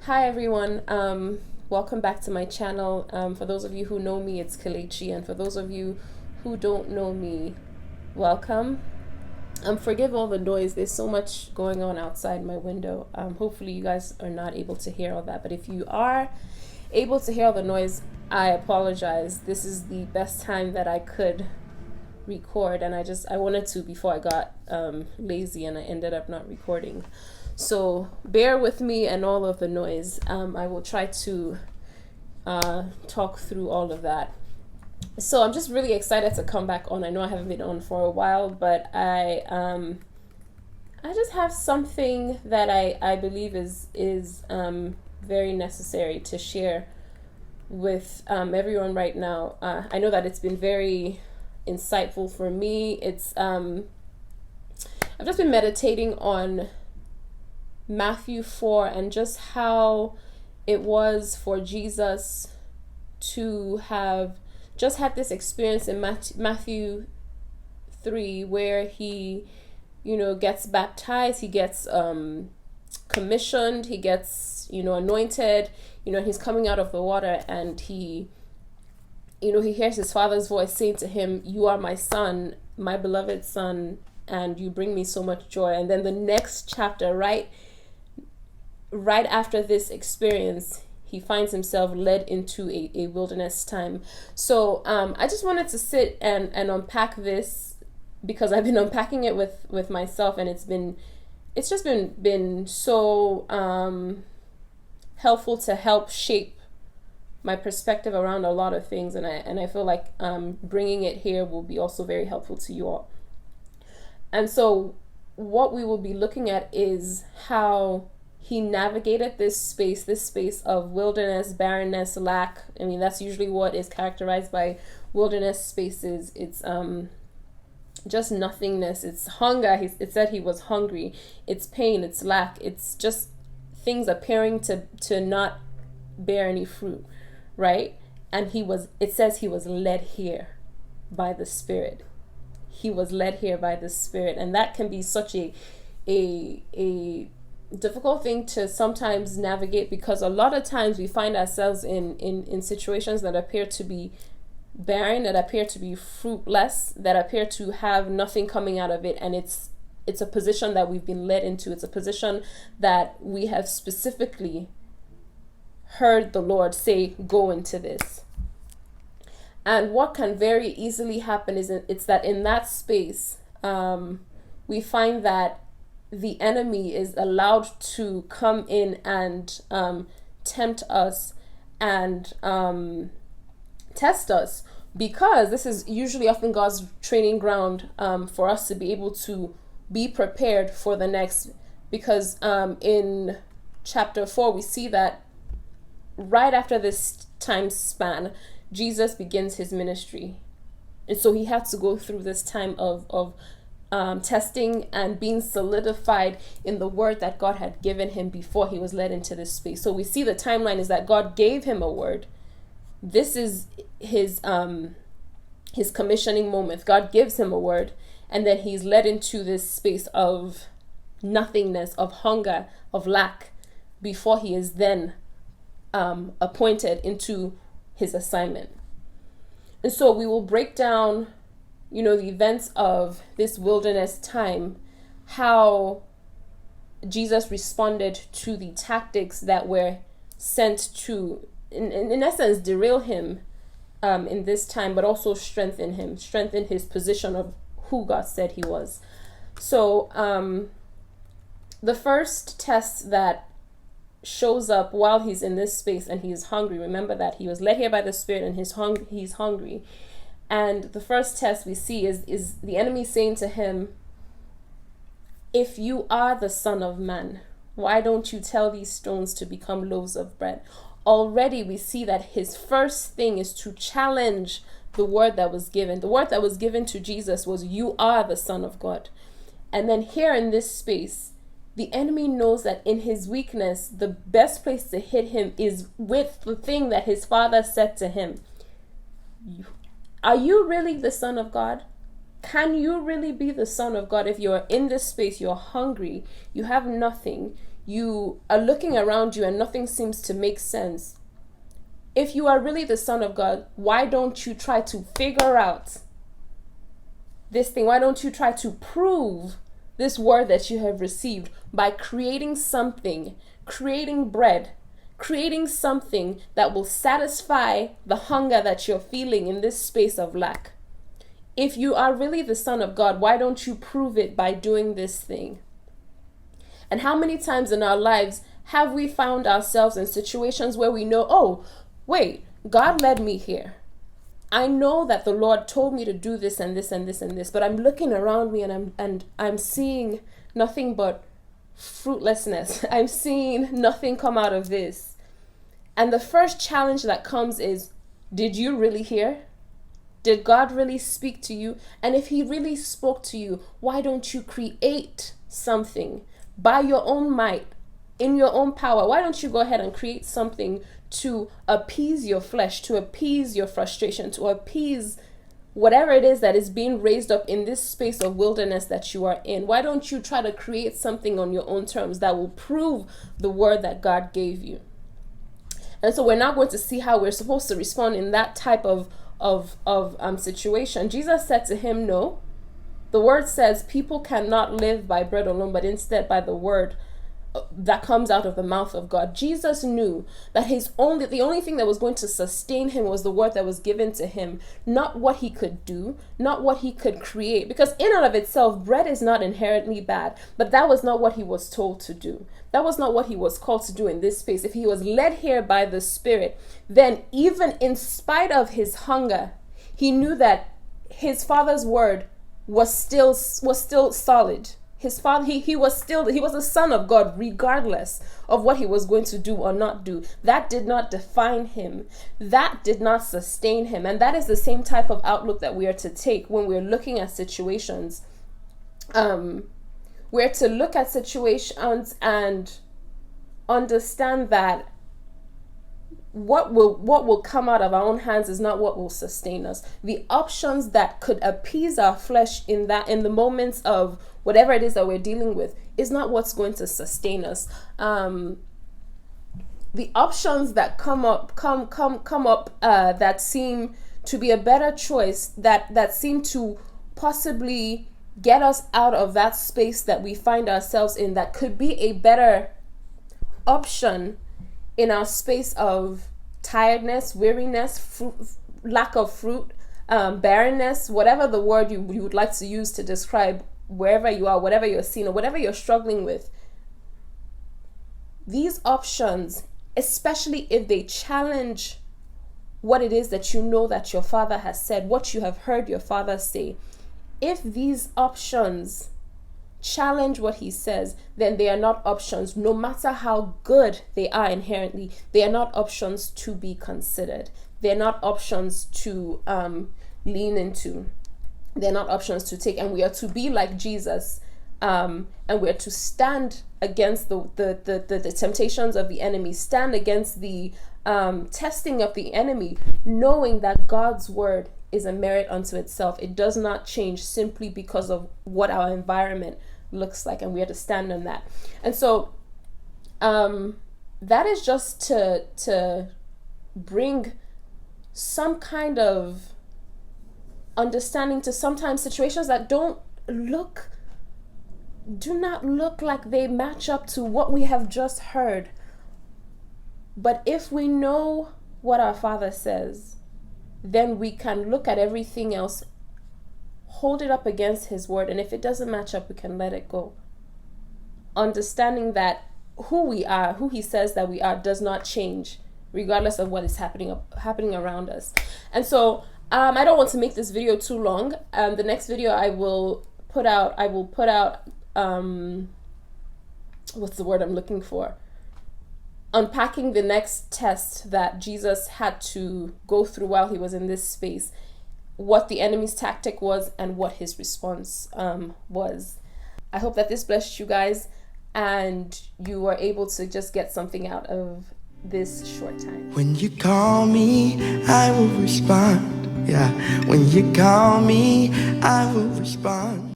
Hi everyone. Welcome back to my channel. For those of you who know me, it's Kalechi, and for those of you who don't know me, welcome. Forgive all the noise. There's so much going on outside my window. Hopefully you guys are not able to hear all that. But if you are able to hear all the noise, I apologize. This is the best time that I could record, and I wanted to before I got lazy and I ended up not recording. So bear with me and all of the noise. I will try to talk through all of that. So I'm just really excited to come back on. I know I haven't been on for a while, but I just have something that I believe is very necessary to share with everyone right now. I know that it's been very insightful for me. I've just been meditating on Matthew 4 and just how it was for Jesus to have just had this experience in Matthew 3 where he, gets baptized, he gets commissioned, he gets, anointed, he's coming out of the water, and he hears his father's voice saying to him, "You are my son, my beloved son, and you bring me so much joy." And then the next chapter, right after this experience, he finds himself led into a wilderness time. So I just wanted to sit and unpack this, because I've been unpacking it with myself, and it's just been so helpful to help shape my perspective around a lot of things, and I feel like bringing it here will be also very helpful to you all. And so what we will be looking at is how he navigated this space of wilderness, barrenness, lack. I mean, that's usually what is characterized by wilderness spaces. It's just nothingness. It's hunger. It said he was hungry. It's pain. It's lack. It's just things appearing to not bear any fruit, right? And it says he was led here by the Spirit. He was led here by the Spirit. And that can be such a difficult thing to sometimes navigate, because a lot of times we find ourselves in situations that appear to be barren, that appear to be fruitless, that appear to have nothing coming out of it. And it's a position that we've been led into. It's a position that we have specifically heard the Lord say, "Go into this." And what can very easily happen is it's that in that space, we find that the enemy is allowed to come in and tempt us and test us, because this is usually often God's training ground for us to be able to be prepared for the next. Because in chapter 4, we see that right after this time span, Jesus begins his ministry. And so he had to go through this time of testing and being solidified in the word that God had given him before he was led into this space. So we see the timeline is that God gave him a word. This is his commissioning moment. God gives him a word, and then he's led into this space of nothingness, of hunger, of lack, before he is then appointed into his assignment. And so we will break down the events of this wilderness time, how Jesus responded to the tactics that were sent to, in essence, derail him in this time, but also strengthen his position of who God said he was. So the first test that shows up while he's in this space and he's hungry, remember that he was led here by the Spirit and he's hungry. And the first test we see is the enemy saying to him, "If you are the Son of Man, why don't you tell these stones to become loaves of bread?" Already we see that his first thing is to challenge the word that was given. The word that was given to Jesus was, "You are the Son of God." And then here in this space, the enemy knows that in his weakness, the best place to hit him is with the thing that his father said to him. Are you really the Son of God? Can you really be the son of God if you're in this space, you're hungry, you have nothing, you are looking around you and nothing seems to make sense? If you are really the son of God, why don't you try to figure out this thing? Why don't you try to prove this word that you have received by creating something, creating bread, creating something that will satisfy the hunger that you're feeling in this space of lack? If you are really the son of God, why don't you prove it by doing this thing? And how many times in our lives have we found ourselves in situations where we know, oh, wait, God led me here. I know that the Lord told me to do this and this and this and this, but I'm looking around me and I'm seeing nothing but fruitlessness. I'm seeing nothing come out of this. And the first challenge that comes is, did you really hear? Did God really speak to you? And if he really spoke to you, why don't you create something by your own might, in your own power? Why don't you go ahead and create something to appease your flesh, to appease your frustration, to appease whatever it is that is being raised up in this space of wilderness that you are in? Why don't you try to create something on your own terms that will prove the word that God gave you? And so we're now going to see how we're supposed to respond in that type of situation. Jesus said to him, no. The word says people cannot live by bread alone, but instead by the word that comes out of the mouth of God. Jesus knew that the only thing that was going to sustain him was the word that was given to him, not what he could do, not what he could create. Because in and of itself, bread is not inherently bad, but that was not what he was told to do. That was not what he was called to do in this space. If he was led here by the Spirit, then even in spite of his hunger, he knew that his Father's word was still solid. His father, he was a son of God, regardless of what he was going to do or not do. That did not define him. That did not sustain him. And that is the same type of outlook that we are to take when we're looking at situations. We're to look at situations and understand that what will come out of our own hands is not what will sustain us. The options that could appease our flesh in the moments of whatever it is that we're dealing with is not what's going to sustain us. The options that come up that seem to be a better choice, that seem to possibly get us out of that space that we find ourselves in, that could be a better option in our space of tiredness, weariness, lack of fruit, barrenness, whatever the word you would like to use to describe wherever you are, whatever you're seeing, or whatever you're struggling with. These options, especially if they challenge what it is that you know that your Father has said, what you have heard your Father say, if these options challenge what he says, then they are not options. No matter how good they are inherently, they are not options to be considered. They're not options to lean into. They're not options to take. And we are to be like Jesus, and we're to stand against the temptations of the enemy, stand against the testing of the enemy, knowing that God's word is a merit unto itself. It does not change simply because of what our environment looks like, and we have to stand on that. And so that is just to bring some kind of understanding to sometimes situations that do not look like they match up to what we have just heard. But if we know what our Father says, then we can look at everything else, hold it up against his word, and if it doesn't match up, we can let it go. Understanding that who we are, who he says that we are, does not change regardless of what is happening around us. And so I don't want to make this video too long. The next video I will put out what's the word I'm looking for? Unpacking the next test that Jesus had to go through while he was in this space, what the enemy's tactic was and what his response was. I hope that this blessed you guys and you were able to just get something out of this short time. When you call me, I will respond. Yeah, when you call me, I will respond.